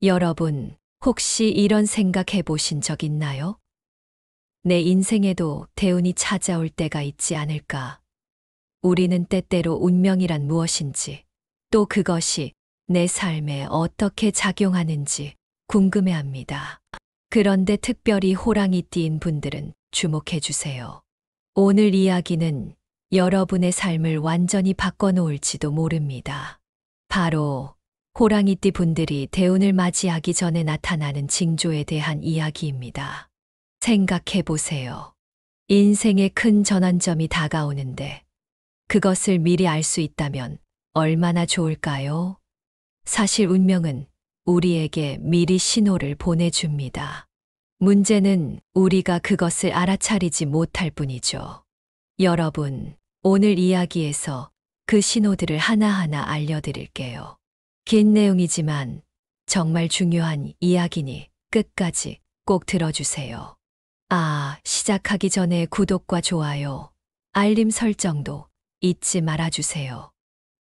여러분, 혹시 이런 생각해 보신 적 있나요? 내 인생에도 대운이 찾아올 때가 있지 않을까? 우리는 때때로 운명이란 무엇인지, 또 그것이 내 삶에 어떻게 작용하는지 궁금해합니다. 그런데 특별히 호랑이띠인 분들은 주목해 주세요. 오늘 이야기는 여러분의 삶을 완전히 바꿔놓을지도 모릅니다. 바로 호랑이띠 분들이 대운을 맞이하기 전에 나타나는 징조에 대한 이야기입니다. 생각해 보세요. 인생의 큰 전환점이 다가오는데 그것을 미리 알 수 있다면 얼마나 좋을까요? 사실 운명은 우리에게 미리 신호를 보내줍니다. 문제는 우리가 그것을 알아차리지 못할 뿐이죠. 여러분, 오늘 이야기에서 그 신호들을 하나하나 알려드릴게요. 긴 내용이지만 정말 중요한 이야기니 끝까지 꼭 들어주세요. 시작하기 전에 구독과 좋아요, 알림 설정도 잊지 말아주세요.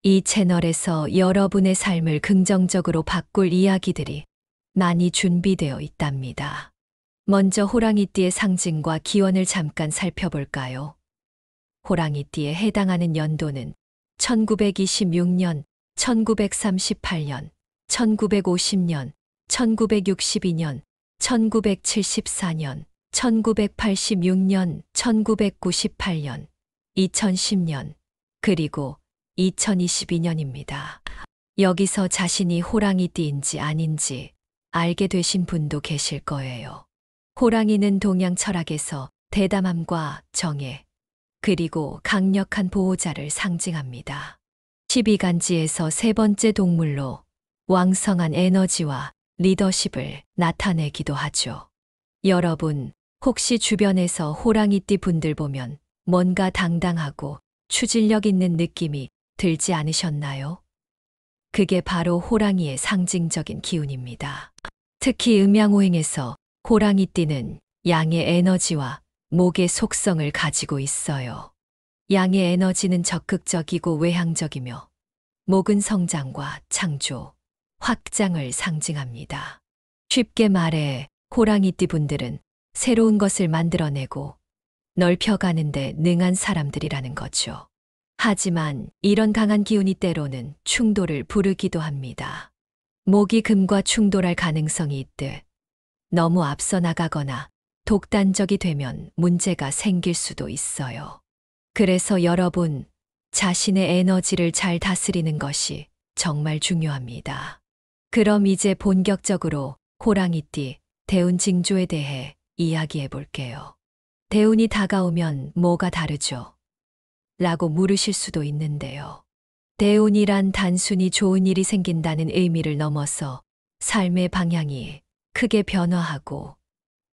이 채널에서 여러분의 삶을 긍정적으로 바꿀 이야기들이 많이 준비되어 있답니다. 먼저 호랑이띠의 상징과 기원을 잠깐 살펴볼까요? 호랑이띠에 해당하는 연도는 1926년, 1938년, 1950년, 1962년, 1974년, 1986년, 1998년, 2010년, 그리고 2022년입니다. 여기서 자신이 호랑이띠인지 아닌지 알게 되신 분도 계실 거예요. 호랑이는 동양 철학에서 대담함과 정의, 그리고 강력한 보호자를 상징합니다. 12간지에서 세 번째 동물로 왕성한 에너지와 리더십을 나타내기도 하죠. 여러분, 혹시 주변에서 호랑이띠 분들 보면 뭔가 당당하고 추진력 있는 느낌이 들지 않으셨나요? 그게 바로 호랑이의 상징적인 기운입니다. 특히 음양오행에서 호랑이띠는 양의 에너지와 목의 속성을 가지고 있어요. 양의 에너지는 적극적이고 외향적이며 목은 성장과 창조, 확장을 상징합니다. 쉽게 말해 호랑이띠 분들은 새로운 것을 만들어내고 넓혀가는데 능한 사람들이라는 거죠. 하지만 이런 강한 기운이 때로는 충돌을 부르기도 합니다. 목이 금과 충돌할 가능성이 있듯 너무 앞서 나가거나 독단적이 되면 문제가 생길 수도 있어요. 그래서 여러분, 자신의 에너지를 잘 다스리는 것이 정말 중요합니다. 그럼 이제 본격적으로 호랑이띠 대운 징조에 대해 이야기해 볼게요. 대운이 다가오면 뭐가 다르죠? 라고 물으실 수도 있는데요. 대운이란 단순히 좋은 일이 생긴다는 의미를 넘어서 삶의 방향이 크게 변화하고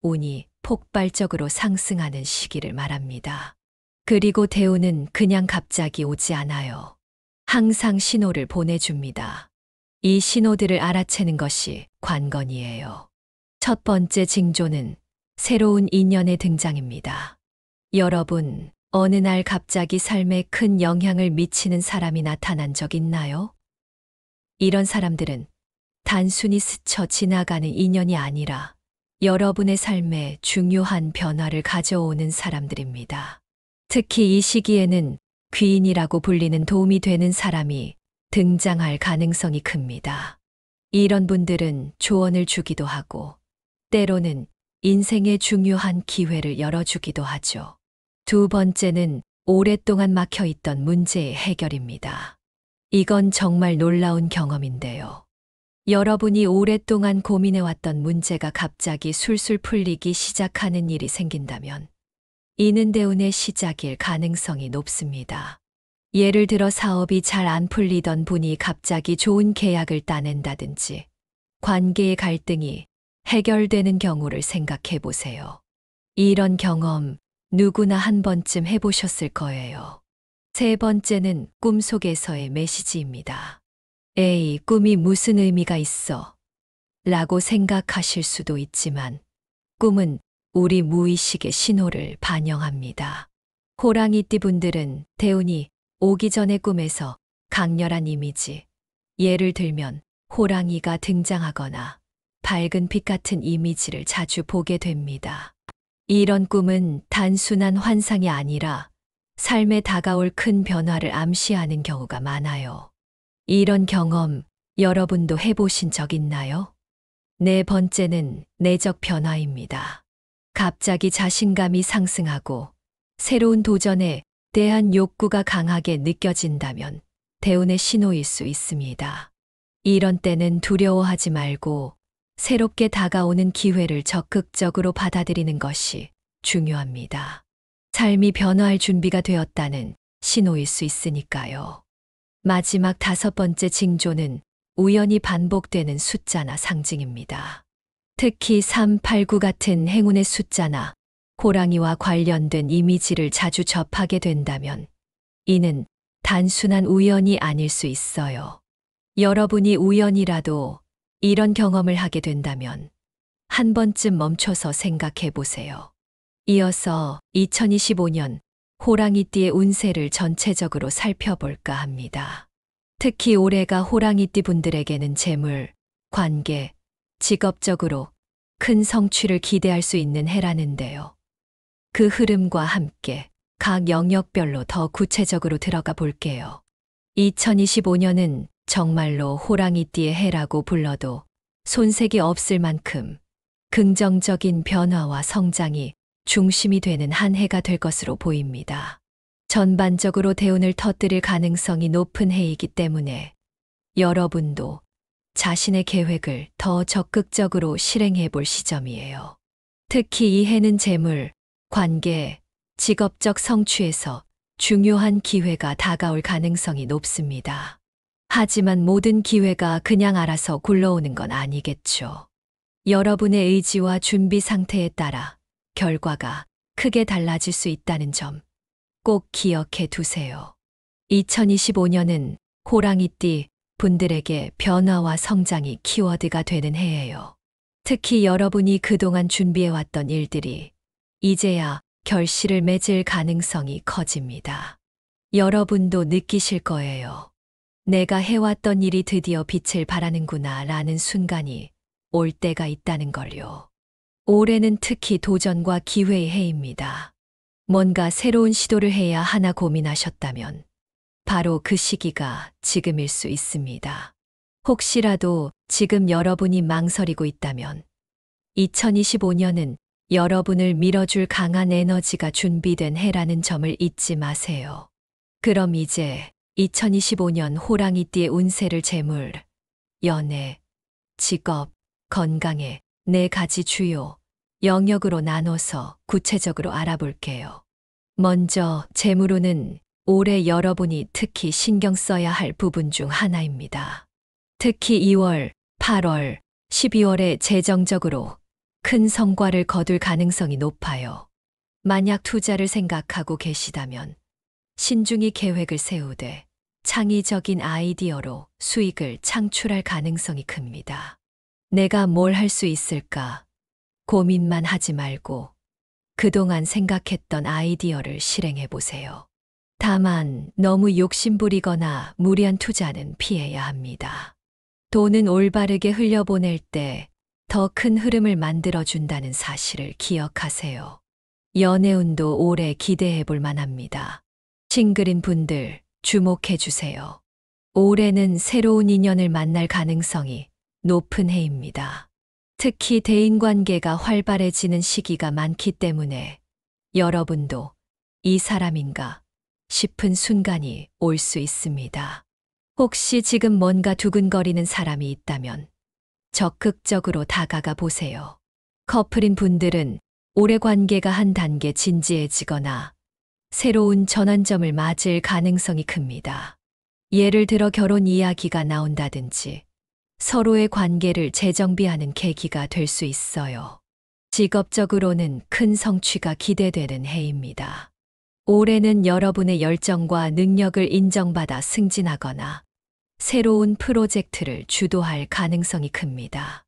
운이 폭발적으로 상승하는 시기를 말합니다. 그리고 대운은 그냥 갑자기 오지 않아요. 항상 신호를 보내줍니다. 이 신호들을 알아채는 것이 관건이에요. 첫 번째 징조는 새로운 인연의 등장입니다. 여러분, 어느 날 갑자기 삶에 큰 영향을 미치는 사람이 나타난 적 있나요? 이런 사람들은 단순히 스쳐 지나가는 인연이 아니라 여러분의 삶에 중요한 변화를 가져오는 사람들입니다. 특히 이 시기에는 귀인이라고 불리는 도움이 되는 사람이 등장할 가능성이 큽니다. 이런 분들은 조언을 주기도 하고 때로는 인생의 중요한 기회를 열어주기도 하죠. 두 번째는 오랫동안 막혀있던 문제의 해결입니다. 이건 정말 놀라운 경험인데요. 여러분이 오랫동안 고민해왔던 문제가 갑자기 술술 풀리기 시작하는 일이 생긴다면 이는 대운의 시작일 가능성이 높습니다. 예를 들어 사업이 잘 안 풀리던 분이 갑자기 좋은 계약을 따낸다든지 관계의 갈등이 해결되는 경우를 생각해 보세요. 이런 경험 누구나 한 번쯤 해보셨을 거예요. 세 번째는 꿈속에서의 메시지입니다. 에이, 꿈이 무슨 의미가 있어? 라고 생각하실 수도 있지만 꿈은 우리 무의식의 신호를 반영합니다. 호랑이띠 분들은 대운이 오기 전의 꿈에서 강렬한 이미지, 예를 들면 호랑이가 등장하거나 밝은 빛 같은 이미지를 자주 보게 됩니다. 이런 꿈은 단순한 환상이 아니라 삶에 다가올 큰 변화를 암시하는 경우가 많아요. 이런 경험 여러분도 해보신 적 있나요? 네 번째는 내적 변화입니다. 갑자기 자신감이 상승하고 새로운 도전에 대한 욕구가 강하게 느껴진다면 대운의 신호일 수 있습니다. 이런 때는 두려워하지 말고 새롭게 다가오는 기회를 적극적으로 받아들이는 것이 중요합니다. 삶이 변화할 준비가 되었다는 신호일 수 있으니까요. 마지막 다섯 번째 징조는 우연히 반복되는 숫자나 상징입니다. 특히 3, 8, 9 같은 행운의 숫자나 호랑이와 관련된 이미지를 자주 접하게 된다면 이는 단순한 우연이 아닐 수 있어요. 여러분이 우연이라도 이런 경험을 하게 된다면 한 번쯤 멈춰서 생각해 보세요. 이어서 2025년 호랑이띠의 운세를 전체적으로 살펴볼까 합니다. 특히 올해가 호랑이띠 분들에게는 재물, 관계, 직업적으로 큰 성취를 기대할 수 있는 해라는데요. 그 흐름과 함께 각 영역별로 더 구체적으로 들어가 볼게요. 2025년은 정말로 호랑이띠의 해라고 불러도 손색이 없을 만큼 긍정적인 변화와 성장이 중심이 되는 한 해가 될 것으로 보입니다. 전반적으로 대운을 터뜨릴 가능성이 높은 해이기 때문에 여러분도 자신의 계획을 더 적극적으로 실행해 볼 시점이에요. 특히 이 해는 재물, 관계, 직업적 성취에서 중요한 기회가 다가올 가능성이 높습니다. 하지만 모든 기회가 그냥 알아서 굴러오는 건 아니겠죠. 여러분의 의지와 준비 상태에 따라 결과가 크게 달라질 수 있다는 점 꼭 기억해 두세요. 2025년은 호랑이띠 분들에게 변화와 성장이 키워드가 되는 해예요. 특히 여러분이 그동안 준비해왔던 일들이 이제야 결실을 맺을 가능성이 커집니다. 여러분도 느끼실 거예요. 내가 해왔던 일이 드디어 빛을 발하는구나 라는 순간이 올 때가 있다는 걸요. 올해는 특히 도전과 기회의 해입니다. 뭔가 새로운 시도를 해야 하나 고민하셨다면 바로 그 시기가 지금일 수 있습니다. 혹시라도 지금 여러분이 망설이고 있다면 2025년은 여러분을 밀어줄 강한 에너지가 준비된 해라는 점을 잊지 마세요. 그럼 이제 2025년 호랑이띠의 운세를 재물, 연애, 직업, 건강에 4가지 주요 영역으로 나눠서 구체적으로 알아볼게요. 먼저 재물운은 올해 여러분이 특히 신경 써야 할 부분 중 하나입니다. 특히 2월, 8월, 12월에 재정적으로 큰 성과를 거둘 가능성이 높아요. 만약 투자를 생각하고 계시다면 신중히 계획을 세우되 창의적인 아이디어로 수익을 창출할 가능성이 큽니다. 내가 뭘 할 수 있을까? 고민만 하지 말고 그동안 생각했던 아이디어를 실행해 보세요. 다만 너무 욕심부리거나 무리한 투자는 피해야 합니다. 돈은 올바르게 흘려보낼 때 더 큰 흐름을 만들어준다는 사실을 기억하세요. 연애운도 올해 기대해 볼 만합니다. 싱글인 분들 주목해 주세요. 올해는 새로운 인연을 만날 가능성이 높은 해입니다. 특히 대인관계가 활발해지는 시기가 많기 때문에 여러분도 이 사람인가 싶은 순간이 올 수 있습니다. 혹시 지금 뭔가 두근거리는 사람이 있다면 적극적으로 다가가 보세요. 커플인 분들은 올해 관계가 한 단계 진지해지거나 새로운 전환점을 맞을 가능성이 큽니다. 예를 들어 결혼 이야기가 나온다든지 서로의 관계를 재정비하는 계기가 될 수 있어요. 직업적으로는 큰 성취가 기대되는 해입니다. 올해는 여러분의 열정과 능력을 인정받아 승진하거나 새로운 프로젝트를 주도할 가능성이 큽니다.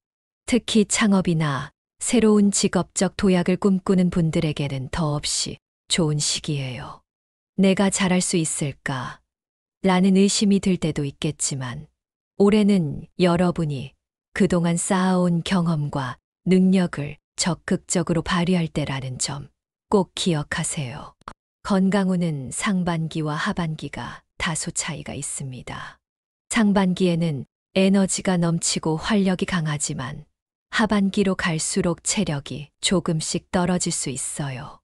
특히 창업이나 새로운 직업적 도약을 꿈꾸는 분들에게는 더없이 좋은 시기예요. 내가 잘할 수 있을까? 라는 의심이 들 때도 있겠지만 올해는 여러분이 그동안 쌓아온 경험과 능력을 적극적으로 발휘할 때라는 점 꼭 기억하세요. 건강 후는 상반기와 하반기가 다소 차이가 있습니다. 상반기에는 에너지가 넘치고 활력이 강하지만 하반기로 갈수록 체력이 조금씩 떨어질 수 있어요.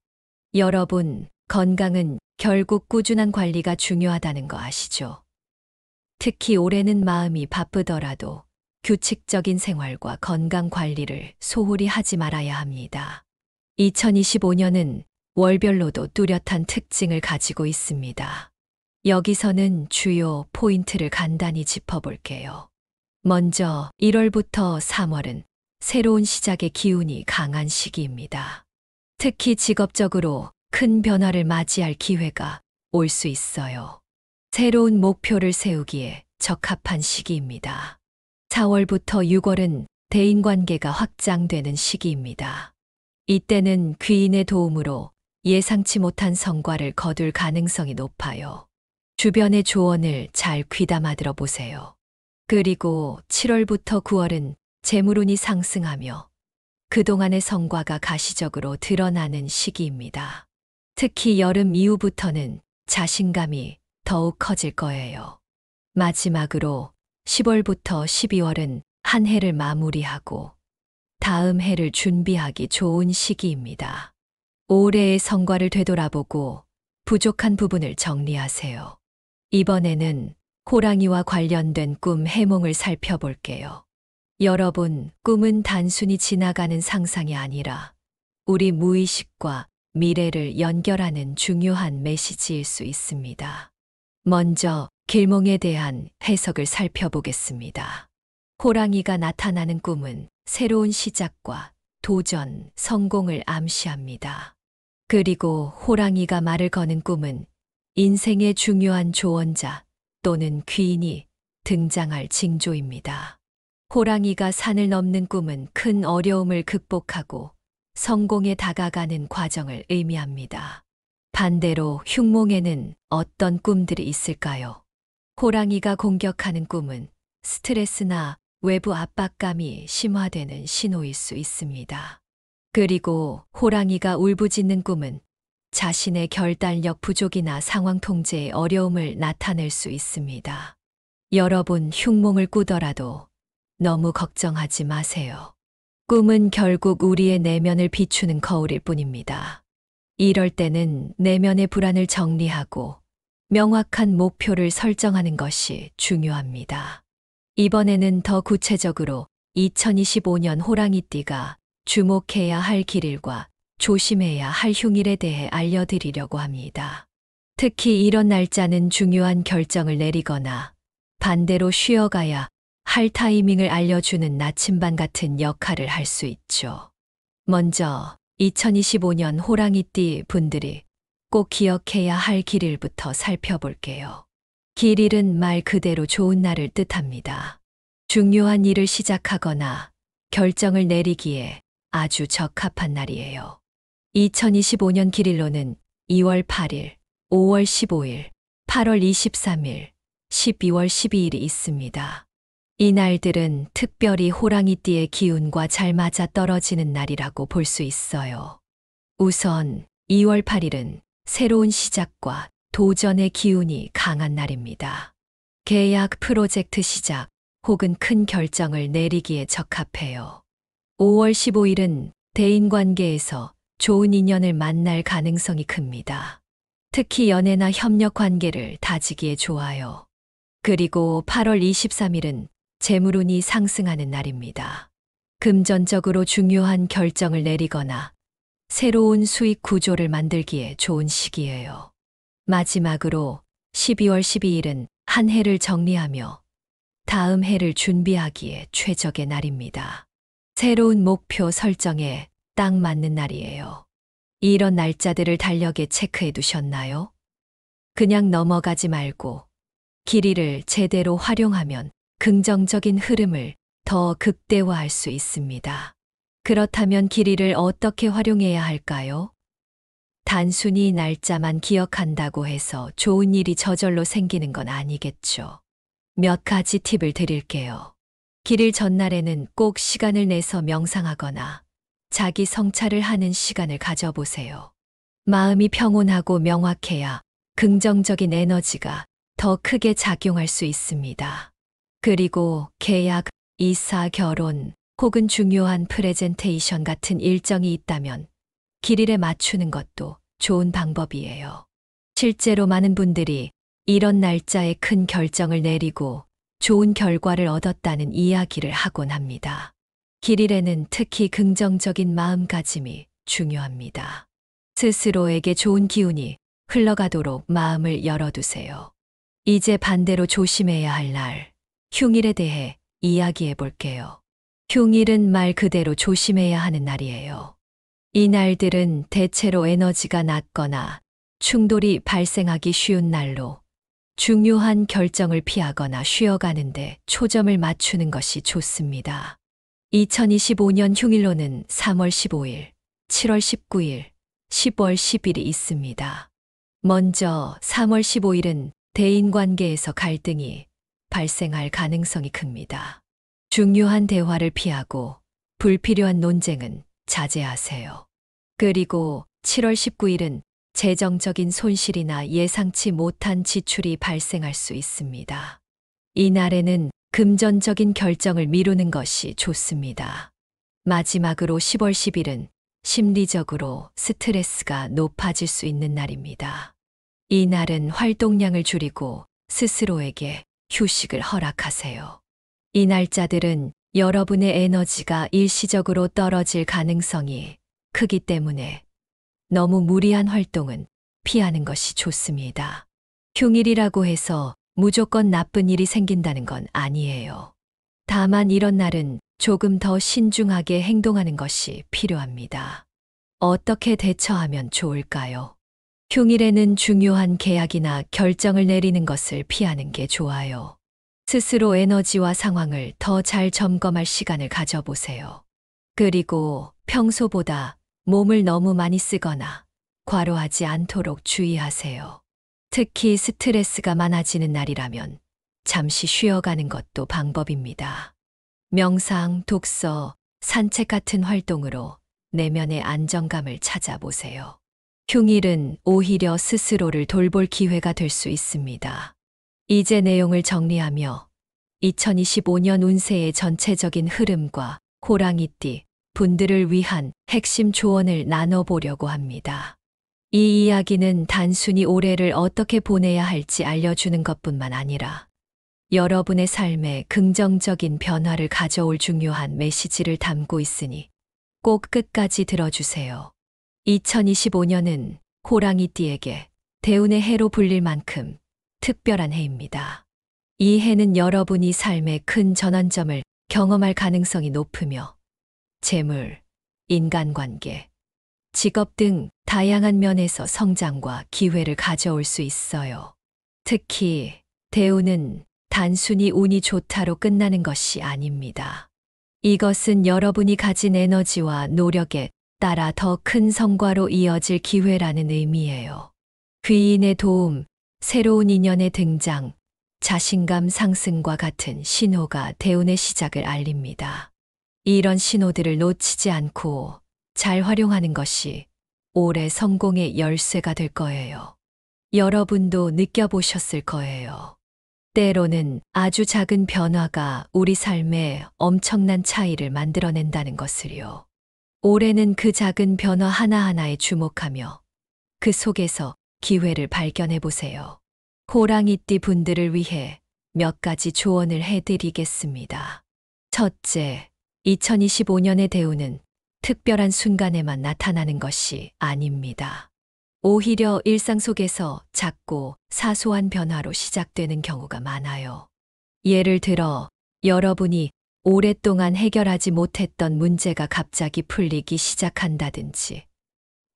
여러분, 건강은 결국 꾸준한 관리가 중요하다는 거 아시죠? 특히 올해는 마음이 바쁘더라도 규칙적인 생활과 건강 관리를 소홀히 하지 말아야 합니다. 2025년은 월별로도 뚜렷한 특징을 가지고 있습니다. 여기서는 주요 포인트를 간단히 짚어볼게요. 먼저 1월부터 3월은 새로운 시작의 기운이 강한 시기입니다. 특히 직업적으로 큰 변화를 맞이할 기회가 올 수 있어요. 새로운 목표를 세우기에 적합한 시기입니다. 4월부터 6월은 대인관계가 확장되는 시기입니다. 이때는 귀인의 도움으로 예상치 못한 성과를 거둘 가능성이 높아요. 주변의 조언을 잘 귀담아 들어보세요. 그리고 7월부터 9월은 재물운이 상승하며 그동안의 성과가 가시적으로 드러나는 시기입니다. 특히 여름 이후부터는 자신감이 더욱 커질 거예요. 마지막으로 10월부터 12월은 한 해를 마무리하고 다음 해를 준비하기 좋은 시기입니다. 올해의 성과를 되돌아보고 부족한 부분을 정리하세요. 이번에는 호랑이와 관련된 꿈 해몽을 살펴볼게요. 여러분, 꿈은 단순히 지나가는 상상이 아니라 우리 무의식과 미래를 연결하는 중요한 메시지일 수 있습니다. 먼저 길몽에 대한 해석을 살펴보겠습니다. 호랑이가 나타나는 꿈은 새로운 시작과 도전, 성공을 암시합니다. 그리고 호랑이가 말을 거는 꿈은 인생의 중요한 조언자 또는 귀인이 등장할 징조입니다. 호랑이가 산을 넘는 꿈은 큰 어려움을 극복하고 성공에 다가가는 과정을 의미합니다. 반대로 흉몽에는 어떤 꿈들이 있을까요? 호랑이가 공격하는 꿈은 스트레스나 외부 압박감이 심화되는 신호일 수 있습니다. 그리고 호랑이가 울부짖는 꿈은 자신의 결단력 부족이나 상황 통제에 어려움을 나타낼 수 있습니다. 여러분, 흉몽을 꾸더라도 너무 걱정하지 마세요. 꿈은 결국 우리의 내면을 비추는 거울일 뿐입니다. 이럴 때는 내면의 불안을 정리하고 명확한 목표를 설정하는 것이 중요합니다. 이번에는 더 구체적으로 2025년 호랑이띠가 주목해야 할 길일과 조심해야 할 흉일에 대해 알려드리려고 합니다. 특히 이런 날짜는 중요한 결정을 내리거나 반대로 쉬어가야 할 타이밍을 알려주는 나침반 같은 역할을 할 수 있죠. 먼저 2025년 호랑이띠 분들이 꼭 기억해야 할 길일부터 살펴볼게요. 길일은 말 그대로 좋은 날을 뜻합니다. 중요한 일을 시작하거나 결정을 내리기에 아주 적합한 날이에요. 2025년 길일로는 2월 8일, 5월 15일, 8월 23일, 12월 12일이 있습니다. 이 날들은 특별히 호랑이띠의 기운과 잘 맞아 떨어지는 날이라고 볼 수 있어요. 우선 2월 8일은 새로운 시작과 도전의 기운이 강한 날입니다. 계약, 프로젝트 시작 혹은 큰 결정을 내리기에 적합해요. 5월 15일은 대인관계에서 좋은 인연을 만날 가능성이 큽니다. 특히 연애나 협력 관계를 다지기에 좋아요. 그리고 8월 23일은 재물운이 상승하는 날입니다. 금전적으로 중요한 결정을 내리거나 새로운 수익 구조를 만들기에 좋은 시기예요. 마지막으로 12월 12일은 한 해를 정리하며 다음 해를 준비하기에 최적의 날입니다. 새로운 목표 설정에 딱 맞는 날이에요. 이런 날짜들을 달력에 체크해 두셨나요? 그냥 넘어가지 말고 길이를 제대로 활용하면 긍정적인 흐름을 더 극대화할 수 있습니다. 그렇다면 길이를 어떻게 활용해야 할까요? 단순히 날짜만 기억한다고 해서 좋은 일이 저절로 생기는 건 아니겠죠. 몇 가지 팁을 드릴게요. 길일 전날에는 꼭 시간을 내서 명상하거나 자기 성찰을 하는 시간을 가져보세요. 마음이 평온하고 명확해야 긍정적인 에너지가 더 크게 작용할 수 있습니다. 그리고 계약, 이사, 결혼 혹은 중요한 프레젠테이션 같은 일정이 있다면 길일에 맞추는 것도 좋은 방법이에요. 실제로 많은 분들이 이런 날짜에 큰 결정을 내리고 좋은 결과를 얻었다는 이야기를 하곤 합니다. 길일에는 특히 긍정적인 마음가짐이 중요합니다. 스스로에게 좋은 기운이 흘러가도록 마음을 열어두세요. 이제 반대로 조심해야 할 날, 흉일에 대해 이야기해 볼게요. 흉일은 말 그대로 조심해야 하는 날이에요. 이 날들은 대체로 에너지가 낮거나 충돌이 발생하기 쉬운 날로 중요한 결정을 피하거나 쉬어가는데 초점을 맞추는 것이 좋습니다. 2025년 흉일로는 3월 15일, 7월 19일, 10월 10일이 있습니다. 먼저 3월 15일은 대인관계에서 갈등이 발생할 가능성이 큽니다. 중요한 대화를 피하고 불필요한 논쟁은 자제하세요. 그리고 7월 19일은 재정적인 손실이나 예상치 못한 지출이 발생할 수 있습니다. 이 날에는 금전적인 결정을 미루는 것이 좋습니다. 마지막으로 10월 10일은 심리적으로 스트레스가 높아질 수 있는 날입니다. 이 날은 활동량을 줄이고 스스로에게 휴식을 허락하세요. 이 날짜들은 여러분의 에너지가 일시적으로 떨어질 가능성이 크기 때문에 너무 무리한 활동은 피하는 것이 좋습니다. 흉일이라고 해서 무조건 나쁜 일이 생긴다는 건 아니에요. 다만 이런 날은 조금 더 신중하게 행동하는 것이 필요합니다. 어떻게 대처하면 좋을까요? 흉일에는 중요한 계약이나 결정을 내리는 것을 피하는 게 좋아요. 스스로 에너지와 상황을 더 잘 점검할 시간을 가져보세요. 그리고 평소보다 몸을 너무 많이 쓰거나 과로하지 않도록 주의하세요. 특히 스트레스가 많아지는 날이라면 잠시 쉬어가는 것도 방법입니다. 명상, 독서, 산책 같은 활동으로 내면의 안정감을 찾아보세요. 흉일은 오히려 스스로를 돌볼 기회가 될 수 있습니다. 이제 내용을 정리하며 2025년 운세의 전체적인 흐름과 호랑이띠 분들을 위한 핵심 조언을 나눠보려고 합니다. 이 이야기는 단순히 올해를 어떻게 보내야 할지 알려주는 것뿐만 아니라 여러분의 삶에 긍정적인 변화를 가져올 중요한 메시지를 담고 있으니 꼭 끝까지 들어주세요. 2025년은 호랑이띠에게 대운의 해로 불릴 만큼 특별한 해입니다. 이 해는 여러분이 삶의 큰 전환점을 경험할 가능성이 높으며 재물, 인간관계, 직업 등 다양한 면에서 성장과 기회를 가져올 수 있어요. 특히 대운은 단순히 운이 좋다로 끝나는 것이 아닙니다. 이것은 여러분이 가진 에너지와 노력에 따라 더 큰 성과로 이어질 기회라는 의미예요. 귀인의 도움, 새로운 인연의 등장, 자신감 상승과 같은 신호가 대운의 시작을 알립니다. 이런 신호들을 놓치지 않고 잘 활용하는 것이 올해 성공의 열쇠가 될 거예요. 여러분도 느껴보셨을 거예요. 때로는 아주 작은 변화가 우리 삶에 엄청난 차이를 만들어낸다는 것을요. 올해는 그 작은 변화 하나하나에 주목하며 그 속에서 기회를 발견해 보세요. 호랑이띠 분들을 위해 몇 가지 조언을 해드리겠습니다. 첫째, 2025년의 대운은 특별한 순간에만 나타나는 것이 아닙니다. 오히려 일상 속에서 작고 사소한 변화로 시작되는 경우가 많아요. 예를 들어 여러분이 오랫동안 해결하지 못했던 문제가 갑자기 풀리기 시작한다든지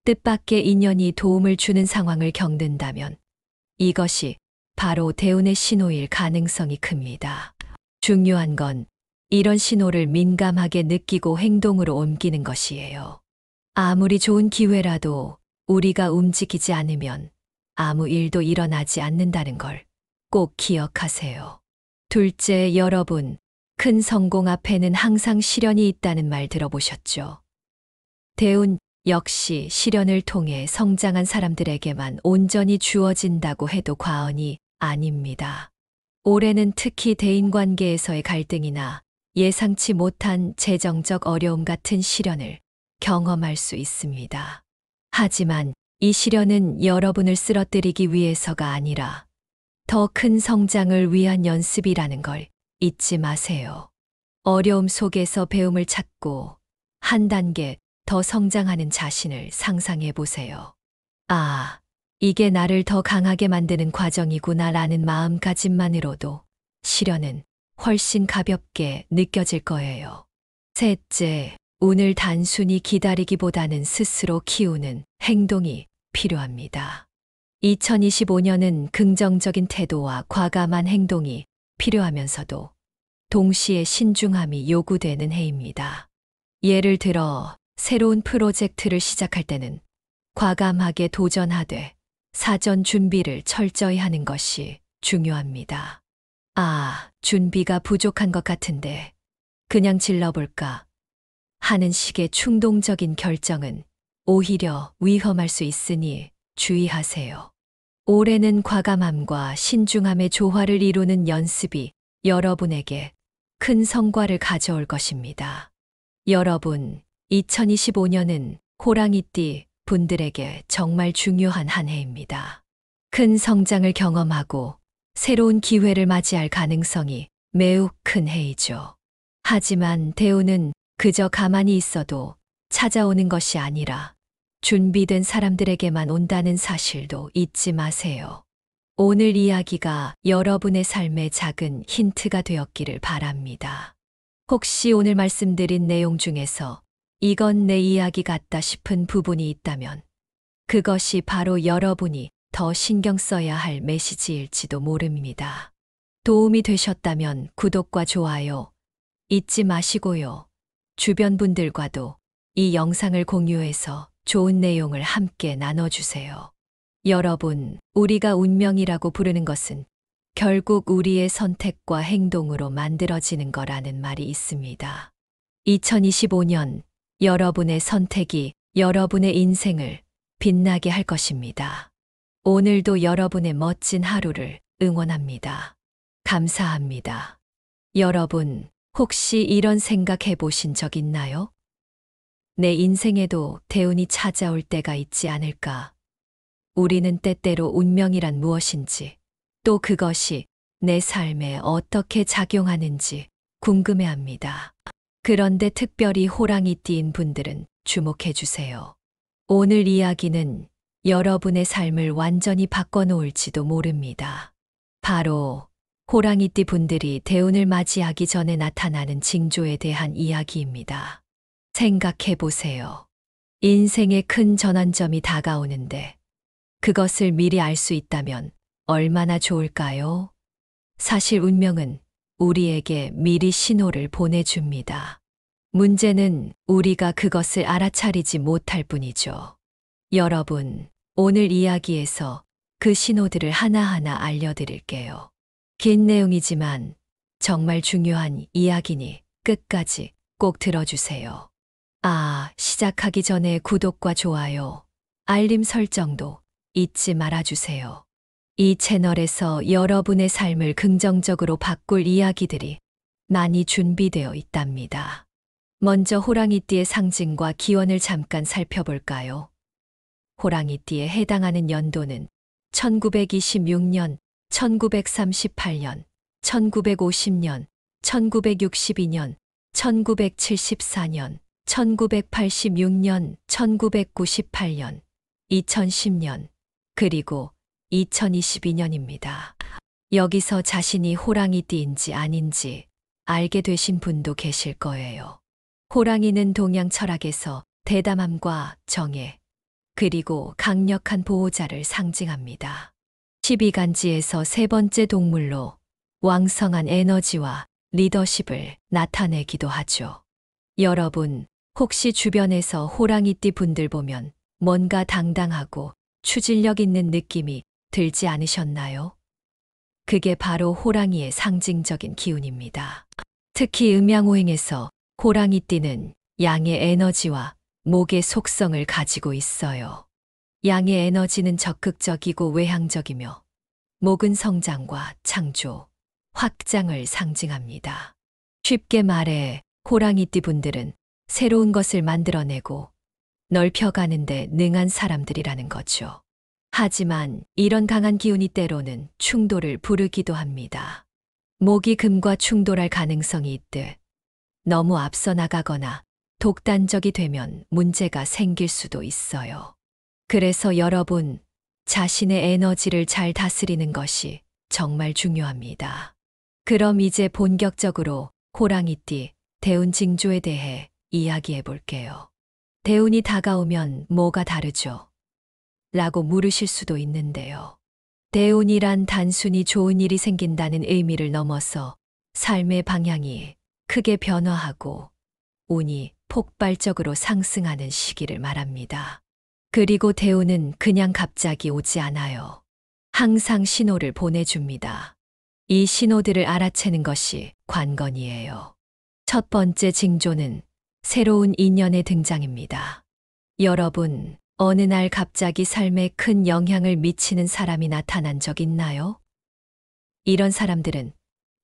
뜻밖의 인연이 도움을 주는 상황을 겪는다면 이것이 바로 대운의 신호일 가능성이 큽니다. 중요한 건 이런 신호를 민감하게 느끼고 행동으로 옮기는 것이에요. 아무리 좋은 기회라도 우리가 움직이지 않으면 아무 일도 일어나지 않는다는 걸 꼭 기억하세요. 둘째, 여러분, 큰 성공 앞에는 항상 시련이 있다는 말 들어보셨죠? 대운 역시 시련을 통해 성장한 사람들에게만 온전히 주어진다고 해도 과언이 아닙니다. 올해는 특히 대인관계에서의 갈등이나 예상치 못한 재정적 어려움 같은 시련을 경험할 수 있습니다. 하지만 이 시련은 여러분을 쓰러뜨리기 위해서가 아니라 더 큰 성장을 위한 연습이라는 걸 잊지 마세요. 어려움 속에서 배움을 찾고 한 단계 더 성장하는 자신을 상상해 보세요. 아, 이게 나를 더 강하게 만드는 과정이구나 라는 마음가짐만으로도 시련은 훨씬 가볍게 느껴질 거예요. 셋째, 운을 단순히 기다리기보다는 스스로 키우는 행동이 필요합니다. 2025년은 긍정적인 태도와 과감한 행동이 필요하면서도 동시에 신중함이 요구되는 해입니다. 예를 들어 새로운 프로젝트를 시작할 때는 과감하게 도전하되 사전 준비를 철저히 하는 것이 중요합니다. 아, 준비가 부족한 것 같은데 그냥 질러볼까 하는 식의 충동적인 결정은 오히려 위험할 수 있으니 주의하세요. 올해는 과감함과 신중함의 조화를 이루는 연습이 여러분에게 큰 성과를 가져올 것입니다. 여러분, 2025년은 호랑이띠 분들에게 정말 중요한 한 해입니다. 큰 성장을 경험하고 새로운 기회를 맞이할 가능성이 매우 큰 해이죠. 하지만 대운은 그저 가만히 있어도 찾아오는 것이 아니라 준비된 사람들에게만 온다는 사실도 잊지 마세요. 오늘 이야기가 여러분의 삶에 작은 힌트가 되었기를 바랍니다. 혹시 오늘 말씀드린 내용 중에서 이건 내 이야기 같다 싶은 부분이 있다면 그것이 바로 여러분이 더 신경 써야 할 메시지일지도 모릅니다. 도움이 되셨다면 구독과 좋아요 잊지 마시고요. 주변 분들과도 이 영상을 공유해서 좋은 내용을 함께 나눠주세요. 여러분, 우리가 운명이라고 부르는 것은 결국 우리의 선택과 행동으로 만들어지는 거라는 말이 있습니다. 2025년 여러분의 선택이 여러분의 인생을 빛나게 할 것입니다. 오늘도 여러분의 멋진 하루를 응원합니다. 감사합니다. 여러분, 혹시 이런 생각 해보신 적 있나요? 내 인생에도 대운이 찾아올 때가 있지 않을까? 우리는 때때로 운명이란 무엇인지, 또 그것이 내 삶에 어떻게 작용하는지 궁금해합니다. 그런데 특별히 호랑이띠인 분들은 주목해 주세요. 오늘 이야기는 여러분의 삶을 완전히 바꿔놓을지도 모릅니다. 바로 호랑이띠 분들이 대운을 맞이하기 전에 나타나는 징조에 대한 이야기입니다. 생각해 보세요. 인생의 큰 전환점이 다가오는데 그것을 미리 알 수 있다면 얼마나 좋을까요? 사실 운명은 우리에게 미리 신호를 보내줍니다. 문제는 우리가 그것을 알아차리지 못할 뿐이죠. 여러분, 오늘 이야기에서 그 신호들을 하나하나 알려드릴게요. 긴 내용이지만 정말 중요한 이야기니 끝까지 꼭 들어주세요. 아, 시작하기 전에 구독과 좋아요, 알림 설정도 잊지 말아주세요. 이 채널에서 여러분의 삶을 긍정적으로 바꿀 이야기들이 많이 준비되어 있답니다. 먼저 호랑이띠의 상징과 기원을 잠깐 살펴볼까요? 호랑이띠에 해당하는 연도는 1926년, 1938년, 1950년, 1962년, 1974년, 1986년, 1998년, 2010년, 그리고 2022년입니다. 여기서 자신이 호랑이띠인지 아닌지 알게 되신 분도 계실 거예요. 호랑이는 동양 철학에서 대담함과 정의, 그리고 강력한 보호자를 상징합니다. 12간지에서 세 번째 동물로 왕성한 에너지와 리더십을 나타내기도 하죠. 여러분, 혹시 주변에서 호랑이띠 분들 보면 뭔가 당당하고 추진력 있는 느낌이 들지 않으셨나요? 그게 바로 호랑이의 상징적인 기운입니다. 특히 음양오행에서 호랑이띠는 양의 에너지와 목의 속성을 가지고 있어요. 양의 에너지는 적극적이고 외향적이며 목은 성장과 창조, 확장을 상징합니다. 쉽게 말해 호랑이띠 분들은 새로운 것을 만들어내고 넓혀가는데 능한 사람들이라는 거죠. 하지만 이런 강한 기운이 때로는 충돌을 부르기도 합니다. 목이 금과 충돌할 가능성이 있듯 너무 앞서 나가거나 독단적이 되면 문제가 생길 수도 있어요. 그래서 여러분, 자신의 에너지를 잘 다스리는 것이 정말 중요합니다. 그럼 이제 본격적으로 호랑이띠 대운 징조에 대해 이야기해 볼게요. 대운이 다가오면 뭐가 다르죠? 라고 물으실 수도 있는데요. 대운이란 단순히 좋은 일이 생긴다는 의미를 넘어서 삶의 방향이 크게 변화하고 운이 폭발적으로 상승하는 시기를 말합니다. 그리고 대운은 그냥 갑자기 오지 않아요. 항상 신호를 보내줍니다. 이 신호들을 알아채는 것이 관건이에요. 첫 번째 징조는 새로운 인연의 등장입니다. 여러분, 어느 날 갑자기 삶에 큰 영향을 미치는 사람이 나타난 적 있나요? 이런 사람들은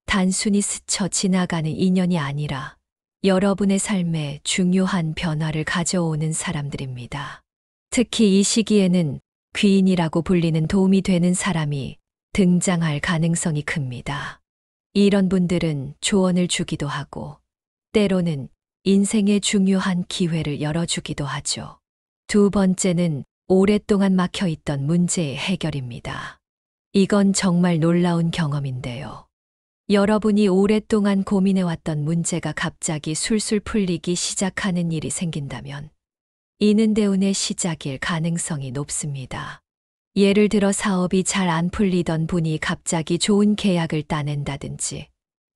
단순히 스쳐 지나가는 인연이 아니라 여러분의 삶에 중요한 변화를 가져오는 사람들입니다. 특히 이 시기에는 귀인이라고 불리는 도움이 되는 사람이 등장할 가능성이 큽니다. 이런 분들은 조언을 주기도 하고 때로는 인생의 중요한 기회를 열어주기도 하죠. 두 번째는 오랫동안 막혀있던 문제의 해결입니다. 이건 정말 놀라운 경험인데요. 여러분이 오랫동안 고민해왔던 문제가 갑자기 술술 풀리기 시작하는 일이 생긴다면 이는 대운의 시작일 가능성이 높습니다. 예를 들어 사업이 잘 안 풀리던 분이 갑자기 좋은 계약을 따낸다든지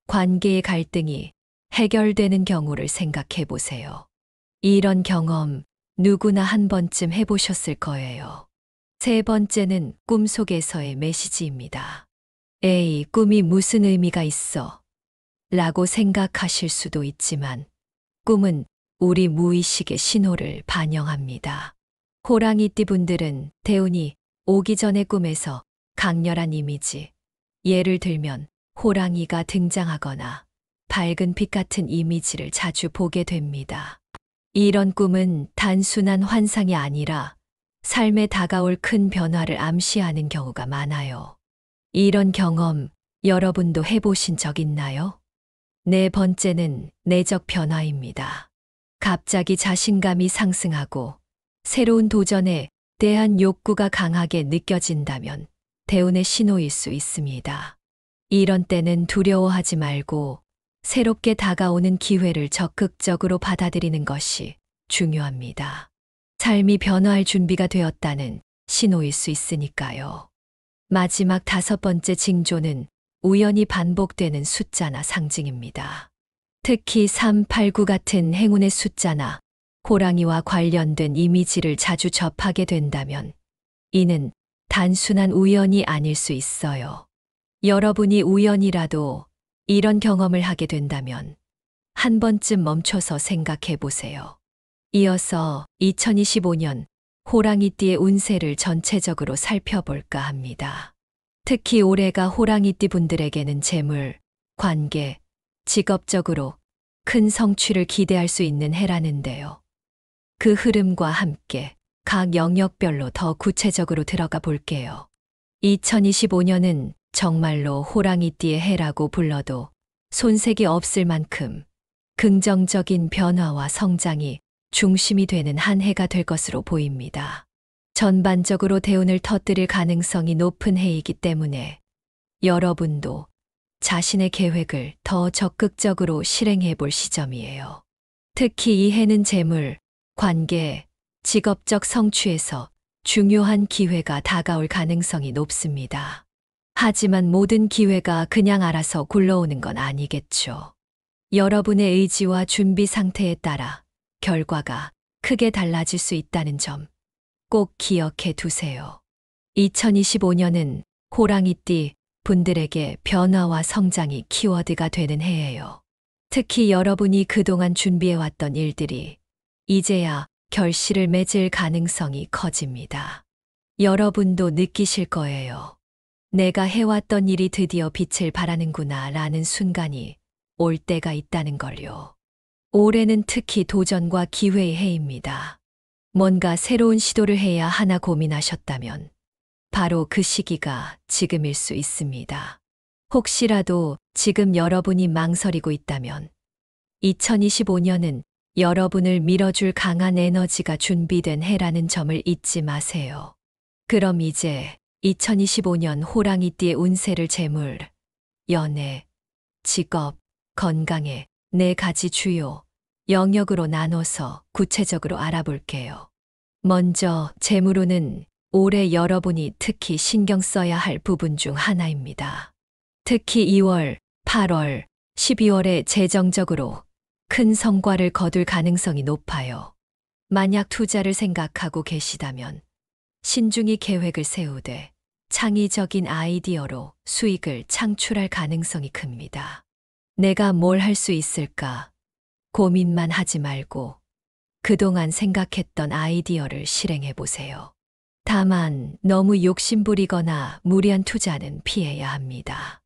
관계의 갈등이 해결되는 경우를 생각해 보세요. 이런 경험 누구나 한 번쯤 해보셨을 거예요. 세 번째는 꿈속에서의 메시지입니다. 에이, 꿈이 무슨 의미가 있어? 라고 생각하실 수도 있지만 꿈은 우리 무의식의 신호를 반영합니다. 호랑이띠 분들은 대운이 오기 전의 꿈에서 강렬한 이미지, 예를 들면 호랑이가 등장하거나 밝은 빛 같은 이미지를 자주 보게 됩니다. 이런 꿈은 단순한 환상이 아니라 삶에 다가올 큰 변화를 암시하는 경우가 많아요. 이런 경험 여러분도 해보신 적 있나요? 네 번째는 내적 변화입니다. 갑자기 자신감이 상승하고 새로운 도전에 대한 욕구가 강하게 느껴진다면 대운의 신호일 수 있습니다. 이런 때는 두려워하지 말고 새롭게 다가오는 기회를 적극적으로 받아들이는 것이 중요합니다. 삶이 변화할 준비가 되었다는 신호일 수 있으니까요. 마지막 다섯 번째 징조는 우연히 반복되는 숫자나 상징입니다. 특히 3, 8, 9 같은 행운의 숫자나 호랑이와 관련된 이미지를 자주 접하게 된다면 이는 단순한 우연이 아닐 수 있어요. 여러분이 우연이라도 이런 경험을 하게 된다면 한 번쯤 멈춰서 생각해 보세요. 이어서 2025년 호랑이띠의 운세를 전체적으로 살펴볼까 합니다. 특히 올해가 호랑이띠 분들에게는 재물, 관계, 직업적으로 큰 성취를 기대할 수 있는 해라는데요. 그 흐름과 함께 각 영역별로 더 구체적으로 들어가 볼게요. 2025년은 정말로 호랑이띠의 해라고 불러도 손색이 없을 만큼 긍정적인 변화와 성장이 중심이 되는 한 해가 될 것으로 보입니다. 전반적으로 대운을 터뜨릴 가능성이 높은 해이기 때문에 여러분도 자신의 계획을 더 적극적으로 실행해 볼 시점이에요. 특히 이 해는 재물, 관계, 직업적 성취에서 중요한 기회가 다가올 가능성이 높습니다. 하지만 모든 기회가 그냥 알아서 굴러오는 건 아니겠죠. 여러분의 의지와 준비 상태에 따라 결과가 크게 달라질 수 있다는 점 꼭 기억해 두세요. 2025년은 호랑이띠 분들에게 변화와 성장이 키워드가 되는 해예요. 특히 여러분이 그동안 준비해왔던 일들이 이제야 결실을 맺을 가능성이 커집니다. 여러분도 느끼실 거예요. 내가 해왔던 일이 드디어 빛을 발하는구나 라는 순간이 올 때가 있다는 걸요. 올해는 특히 도전과 기회의 해입니다. 뭔가 새로운 시도를 해야 하나 고민하셨다면 바로 그 시기가 지금일 수 있습니다. 혹시라도 지금 여러분이 망설이고 있다면 2025년은 여러분을 밀어줄 강한 에너지가 준비된 해라는 점을 잊지 마세요. 그럼 이제 2025년 호랑이띠의 운세를 재물, 연애, 직업, 건강의 4가지 주요 영역으로 나눠서 구체적으로 알아볼게요. 먼저 재물운은 올해 여러분이 특히 신경 써야 할 부분 중 하나입니다. 특히 2월, 8월, 12월에 재정적으로 큰 성과를 거둘 가능성이 높아요. 만약 투자를 생각하고 계시다면 신중히 계획을 세우되 창의적인 아이디어로 수익을 창출할 가능성이 큽니다. 내가 뭘 할 수 있을까? 고민만 하지 말고 그동안 생각했던 아이디어를 실행해 보세요. 다만 너무 욕심부리거나 무리한 투자는 피해야 합니다.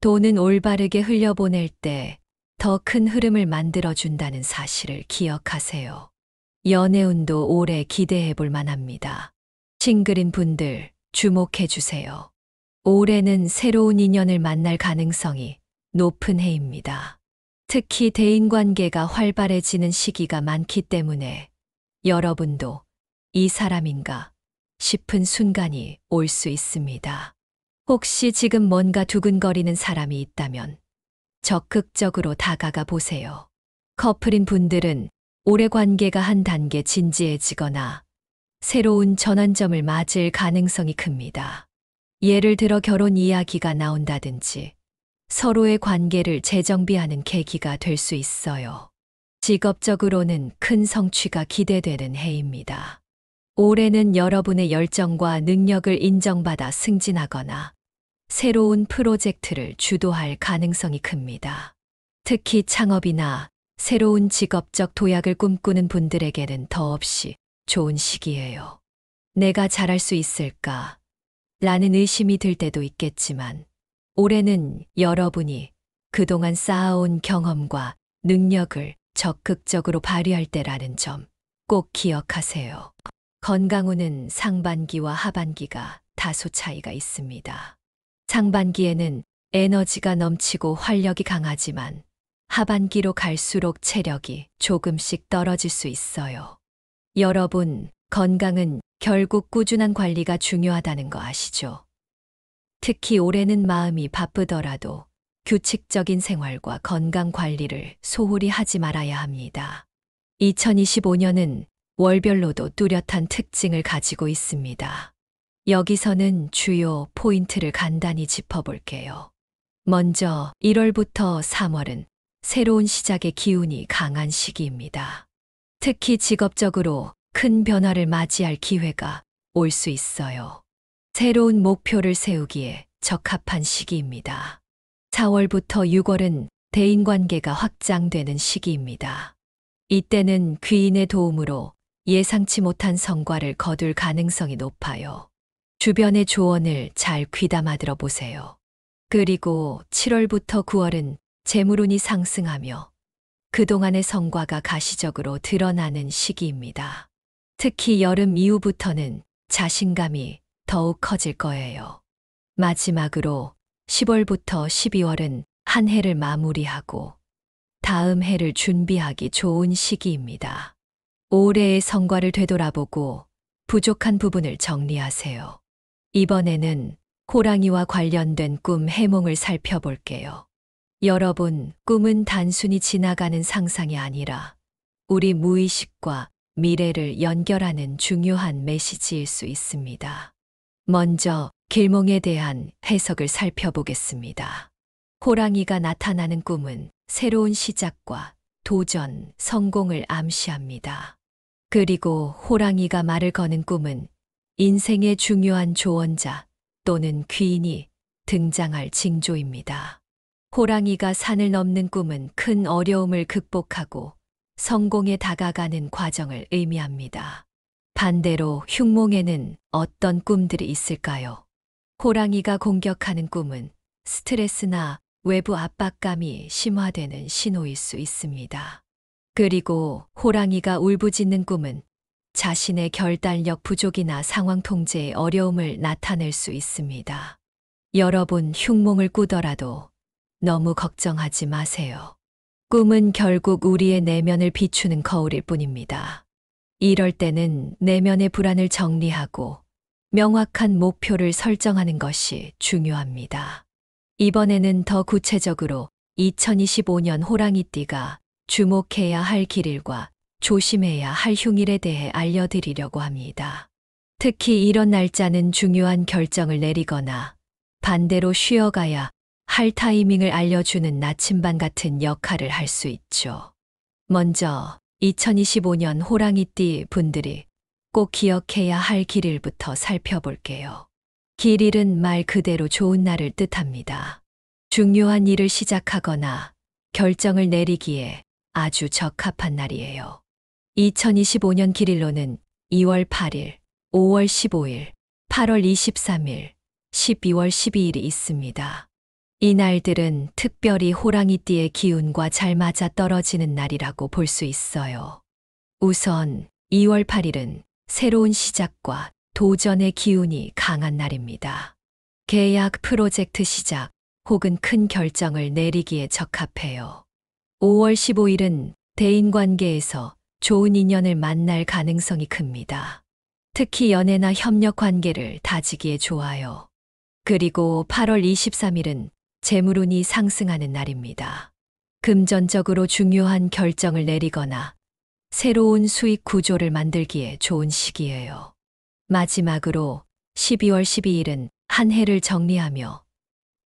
돈은 올바르게 흘려보낼 때 더 큰 흐름을 만들어준다는 사실을 기억하세요. 연애운도 올해 기대해 볼 만합니다. 싱글인 분들 주목해 주세요. 올해는 새로운 인연을 만날 가능성이 높은 해입니다. 특히 대인관계가 활발해지는 시기가 많기 때문에 여러분도 이 사람인가 싶은 순간이 올 수 있습니다. 혹시 지금 뭔가 두근거리는 사람이 있다면 적극적으로 다가가 보세요. 커플인 분들은 올해 관계가 한 단계 진지해지거나 새로운 전환점을 맞을 가능성이 큽니다. 예를 들어 결혼 이야기가 나온다든지 서로의 관계를 재정비하는 계기가 될 수 있어요. 직업적으로는 큰 성취가 기대되는 해입니다. 올해는 여러분의 열정과 능력을 인정받아 승진하거나 새로운 프로젝트를 주도할 가능성이 큽니다. 특히 창업이나 새로운 직업적 도약을 꿈꾸는 분들에게는 더없이 좋은 시기예요. 내가 잘할 수 있을까? 라는 의심이 들 때도 있겠지만 올해는 여러분이 그동안 쌓아온 경험과 능력을 적극적으로 발휘할 때라는 점 꼭 기억하세요. 건강운은 상반기와 하반기가 다소 차이가 있습니다. 상반기에는 에너지가 넘치고 활력이 강하지만 하반기로 갈수록 체력이 조금씩 떨어질 수 있어요. 여러분, 건강은 결국 꾸준한 관리가 중요하다는 거 아시죠? 특히 올해는 마음이 바쁘더라도 규칙적인 생활과 건강 관리를 소홀히 하지 말아야 합니다. 2025년은 월별로도 뚜렷한 특징을 가지고 있습니다. 여기서는 주요 포인트를 간단히 짚어볼게요. 먼저 1월부터 3월은 새로운 시작의 기운이 강한 시기입니다. 특히 직업적으로 큰 변화를 맞이할 기회가 올 수 있어요. 새로운 목표를 세우기에 적합한 시기입니다. 4월부터 6월은 대인관계가 확장되는 시기입니다. 이때는 귀인의 도움으로 예상치 못한 성과를 거둘 가능성이 높아요. 주변의 조언을 잘 귀담아 들어보세요. 그리고 7월부터 9월은 재물운이 상승하며 그동안의 성과가 가시적으로 드러나는 시기입니다. 특히 여름 이후부터는 자신감이 더욱 커질 거예요. 마지막으로 10월부터 12월은 한 해를 마무리하고 다음 해를 준비하기 좋은 시기입니다. 올해의 성과를 되돌아보고 부족한 부분을 정리하세요. 이번에는 호랑이와 관련된 꿈 해몽을 살펴볼게요. 여러분, 꿈은 단순히 지나가는 상상이 아니라 우리 무의식과 미래를 연결하는 중요한 메시지일 수 있습니다. 먼저 길몽에 대한 해석을 살펴보겠습니다. 호랑이가 나타나는 꿈은 새로운 시작과 도전, 성공을 암시합니다. 그리고 호랑이가 말을 거는 꿈은 인생의 중요한 조언자 또는 귀인이 등장할 징조입니다. 호랑이가 산을 넘는 꿈은 큰 어려움을 극복하고 성공에 다가가는 과정을 의미합니다. 반대로 흉몽에는 어떤 꿈들이 있을까요? 호랑이가 공격하는 꿈은 스트레스나 외부 압박감이 심화되는 신호일 수 있습니다. 그리고 호랑이가 울부짖는 꿈은 자신의 결단력 부족이나 상황 통제의 어려움을 나타낼 수 있습니다. 여러분 흉몽을 꾸더라도 너무 걱정하지 마세요. 꿈은 결국 우리의 내면을 비추는 거울일 뿐입니다. 이럴 때는 내면의 불안을 정리하고 명확한 목표를 설정하는 것이 중요합니다. 이번에는 더 구체적으로 2025년 호랑이띠가 주목해야 할 길일과 조심해야 할 흉일에 대해 알려드리려고 합니다. 특히 이런 날짜는 중요한 결정을 내리거나 반대로 쉬어가야 할 타이밍을 알려주는 나침반 같은 역할을 할 수 있죠. 먼저 2025년 호랑이띠 분들이 꼭 기억해야 할 길일부터 살펴볼게요. 길일은 말 그대로 좋은 날을 뜻합니다. 중요한 일을 시작하거나 결정을 내리기에 아주 적합한 날이에요. 2025년 길일로는 2월 8일, 5월 15일, 8월 23일, 12월 12일이 있습니다. 이 날들은 특별히 호랑이띠의 기운과 잘 맞아 떨어지는 날이라고 볼 수 있어요. 우선 2월 8일은 새로운 시작과 도전의 기운이 강한 날입니다. 계약, 프로젝트 시작 혹은 큰 결정을 내리기에 적합해요. 5월 15일은 대인관계에서 좋은 인연을 만날 가능성이 큽니다. 특히 연애나 협력 관계를 다지기에 좋아요. 그리고 8월 23일은 재물운이 상승하는 날입니다. 금전적으로 중요한 결정을 내리거나 새로운 수익 구조를 만들기에 좋은 시기예요. 마지막으로 12월 12일은 한 해를 정리하며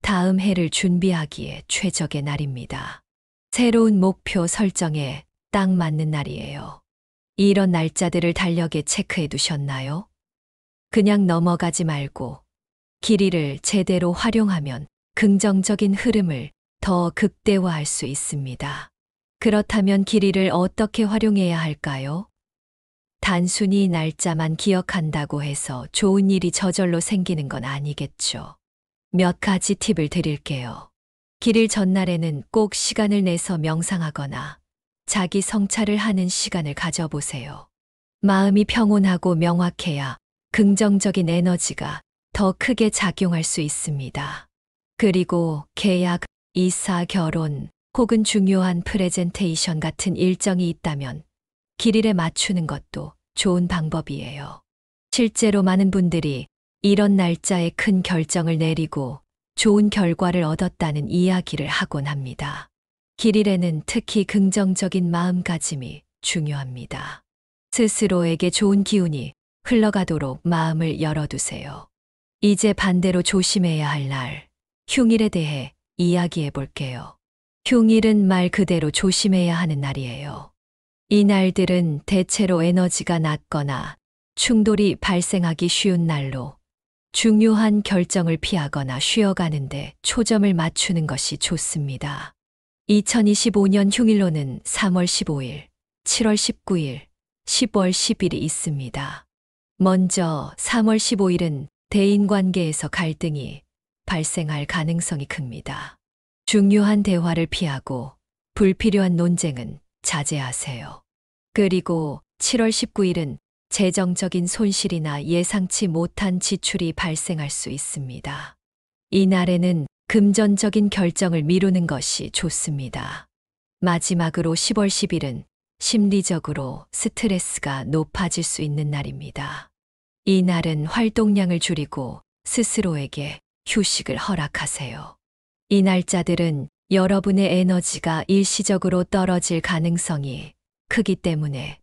다음 해를 준비하기에 최적의 날입니다. 새로운 목표 설정에 딱 맞는 날이에요. 이런 날짜들을 달력에 체크해 두셨나요? 그냥 넘어가지 말고 길이를 제대로 활용하면 긍정적인 흐름을 더 극대화할 수 있습니다. 그렇다면 길이를 어떻게 활용해야 할까요? 단순히 날짜만 기억한다고 해서 좋은 일이 저절로 생기는 건 아니겠죠. 몇 가지 팁을 드릴게요. 길일 전날에는 꼭 시간을 내서 명상하거나 자기 성찰을 하는 시간을 가져보세요. 마음이 평온하고 명확해야 긍정적인 에너지가 더 크게 작용할 수 있습니다. 그리고 계약, 이사, 결혼 혹은 중요한 프레젠테이션 같은 일정이 있다면 길일에 맞추는 것도 좋은 방법이에요. 실제로 많은 분들이 이런 날짜에 큰 결정을 내리고 좋은 결과를 얻었다는 이야기를 하곤 합니다. 길일에는 특히 긍정적인 마음가짐이 중요합니다. 스스로에게 좋은 기운이 흘러가도록 마음을 열어두세요. 이제 반대로 조심해야 할 날, 흉일에 대해 이야기해 볼게요. 흉일은 말 그대로 조심해야 하는 날이에요. 이 날들은 대체로 에너지가 낮거나 충돌이 발생하기 쉬운 날로 중요한 결정을 피하거나 쉬어가는데 초점을 맞추는 것이 좋습니다. 2025년 흉일로는 3월 15일, 7월 19일, 10월 10일이 있습니다. 먼저 3월 15일은 대인관계에서 갈등이 발생할 가능성이 큽니다. 중요한 대화를 피하고 불필요한 논쟁은 자제하세요. 그리고 7월 19일은 재정적인 손실이나 예상치 못한 지출이 발생할 수 있습니다. 이 날에는 금전적인 결정을 미루는 것이 좋습니다. 마지막으로 10월 10일은 심리적으로 스트레스가 높아질 수 있는 날입니다. 이 날은 활동량을 줄이고 스스로에게 휴식을 허락하세요. 이 날짜들은 여러분의 에너지가 일시적으로 떨어질 가능성이 크기 때문에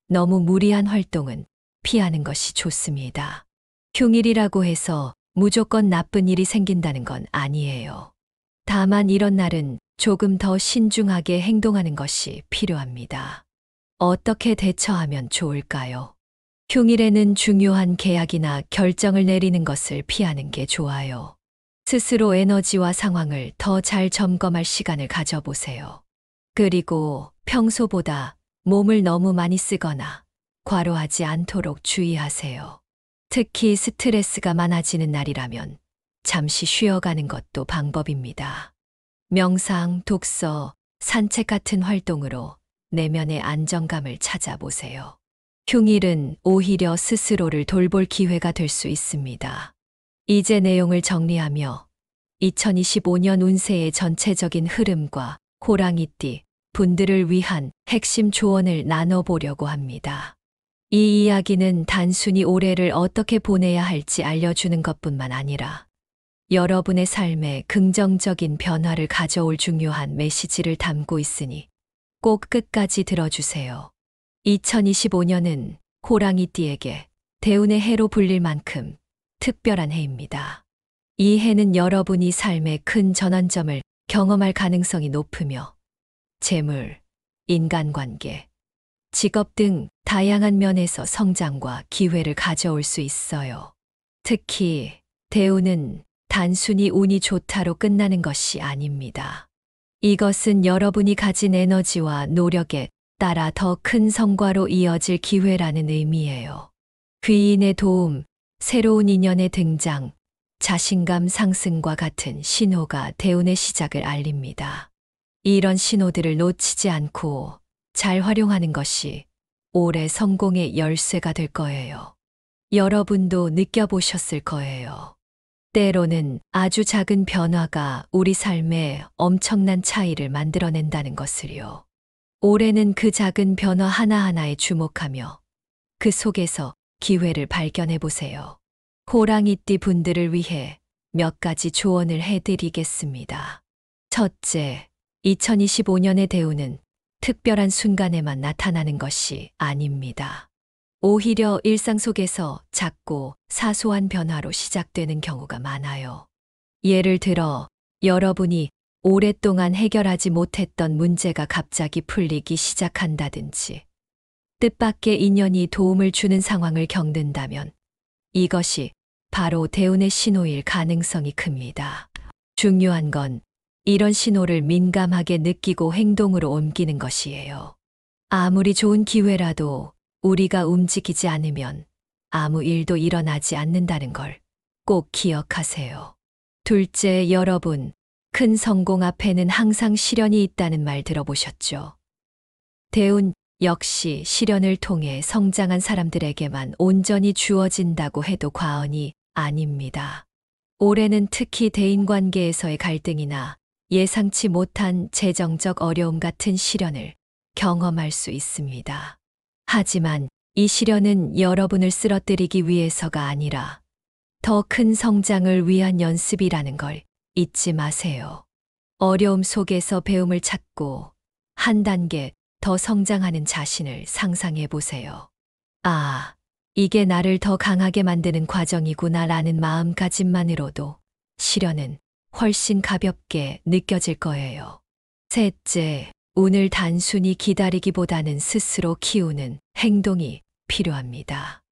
너무 무리한 활동은 피하는 것이 좋습니다. 흉일이라고 해서 무조건 나쁜 일이 생긴다는 건 아니에요. 다만 이런 날은 조금 더 신중하게 행동하는 것이 필요합니다. 어떻게 대처하면 좋을까요? 흉일에는 중요한 계약이나 결정을 내리는 것을 피하는 게 좋아요. 스스로 에너지와 상황을 더 잘 점검할 시간을 가져보세요. 그리고 평소보다 몸을 너무 많이 쓰거나 과로하지 않도록 주의하세요. 특히 스트레스가 많아지는 날이라면 잠시 쉬어가는 것도 방법입니다. 명상, 독서, 산책 같은 활동으로 내면의 안정감을 찾아보세요. 휴일은 오히려 스스로를 돌볼 기회가 될 수 있습니다. 이제 내용을 정리하며 2025년 운세의 전체적인 흐름과 호랑이띠 분들을 위한 핵심 조언을 나눠보려고 합니다. 이 이야기는 단순히 올해를 어떻게 보내야 할지 알려주는 것뿐만 아니라 여러분의 삶에 긍정적인 변화를 가져올 중요한 메시지를 담고 있으니 꼭 끝까지 들어주세요. 2025년은 호랑이띠에게 대운의 해로 불릴 만큼 특별한 해입니다. 이 해는 여러분이 삶의 큰 전환점을 경험할 가능성이 높으며 재물, 인간관계, 직업 등 다양한 면에서 성장과 기회를 가져올 수 있어요. 특히 대운은 단순히 운이 좋다로 끝나는 것이 아닙니다. 이것은 여러분이 가진 에너지와 노력에 따라 더 큰 성과로 이어질 기회라는 의미예요. 귀인의 도움, 새로운 인연의 등장, 자신감 상승과 같은 신호가 대운의 시작을 알립니다. 이런 신호들을 놓치지 않고 잘 활용하는 것이 올해 성공의 열쇠가 될 거예요. 여러분도 느껴보셨을 거예요. 때로는 아주 작은 변화가 우리 삶에 엄청난 차이를 만들어낸다는 것을요. 올해는 그 작은 변화 하나하나에 주목하며 그 속에서 기회를 발견해 보세요. 호랑이띠 분들을 위해 몇 가지 조언을 해드리겠습니다. 첫째, 2025년의 대운은 특별한 순간에만 나타나는 것이 아닙니다. 오히려 일상 속에서 작고 사소한 변화로 시작되는 경우가 많아요. 예를 들어 여러분이 오랫동안 해결하지 못했던 문제가 갑자기 풀리기 시작한다든지 뜻밖의 인연이 도움을 주는 상황을 겪는다면 이것이 바로 대운의 신호일 가능성이 큽니다. 중요한 건 이런 신호를 민감하게 느끼고 행동으로 옮기는 것이에요. 아무리 좋은 기회라도 우리가 움직이지 않으면 아무 일도 일어나지 않는다는 걸 꼭 기억하세요. 둘째, 여러분, 큰 성공 앞에는 항상 시련이 있다는 말 들어보셨죠? 대운 역시 시련을 통해 성장한 사람들에게만 온전히 주어진다고 해도 과언이 아닙니다. 올해는 특히 대인관계에서의 갈등이나 예상치 못한 재정적 어려움 같은 시련을 경험할 수 있습니다. 하지만 이 시련은 여러분을 쓰러뜨리기 위해서가 아니라 더 큰 성장을 위한 연습이라는 걸 잊지 마세요. 어려움 속에서 배움을 찾고 한 단계 더 성장하는 자신을 상상해 보세요. 아, 이게 나를 더 강하게 만드는 과정이구나 라는 마음가짐만으로도 시련은 훨씬 가볍게 느껴질 거예요. 셋째, 운을 단순히 기다리기보다는 스스로 키우는 행동이 필요합니다.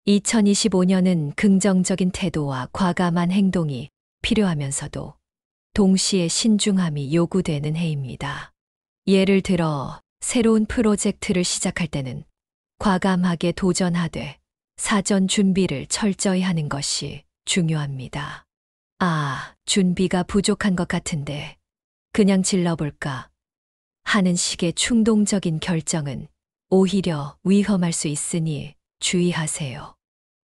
2025년은 긍정적인 태도와 과감한 행동이 필요하면서도 동시에 신중함이 요구되는 해입니다. 예를 들어 새로운 프로젝트를 시작할 때는 과감하게 도전하되 사전 준비를 철저히 하는 것이 중요합니다. 아, 준비가 부족한 것 같은데 그냥 질러볼까 하는 식의 충동적인 결정은 오히려 위험할 수 있으니 주의하세요.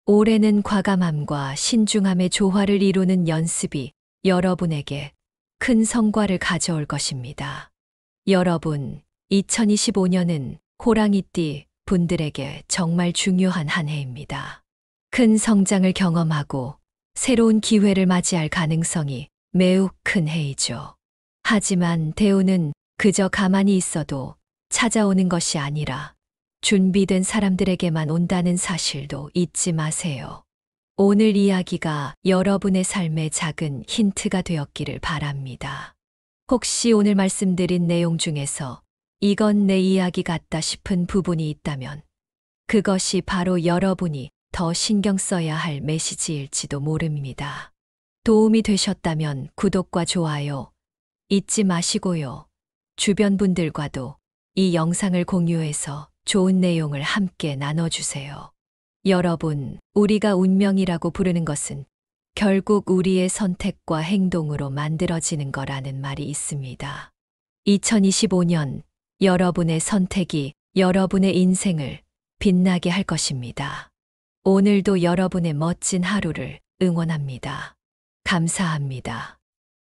올해는 과감함과 신중함의 조화를 이루는 연습이 여러분에게 큰 성과를 가져올 것입니다. 여러분, 2025년은 호랑이띠 분들에게 정말 중요한 한 해입니다. 큰 성장을 경험하고 새로운 기회를 맞이할 가능성이 매우 큰 해이죠. 하지만 대운은 그저 가만히 있어도 찾아오는 것이 아니라 준비된 사람들에게만 온다는 사실도 잊지 마세요. 오늘 이야기가 여러분의 삶에 작은 힌트가 되었기를 바랍니다. 혹시 오늘 말씀드린 내용 중에서 이건 내 이야기 같다 싶은 부분이 있다면 그것이 바로 여러분이 더 신경 써야 할 메시지일지도 모릅니다. 도움이 되셨다면 구독과 좋아요 잊지 마시고요. 주변 분들과도 이 영상을 공유해서 좋은 내용을 함께 나눠주세요. 여러분, 우리가 운명이라고 부르는 것은 결국 우리의 선택과 행동으로 만들어지는 거라는 말이 있습니다. 2025년 여러분의 선택이 여러분의 인생을 빛나게 할 것입니다. 오늘도 여러분의 멋진 하루를 응원합니다. 감사합니다.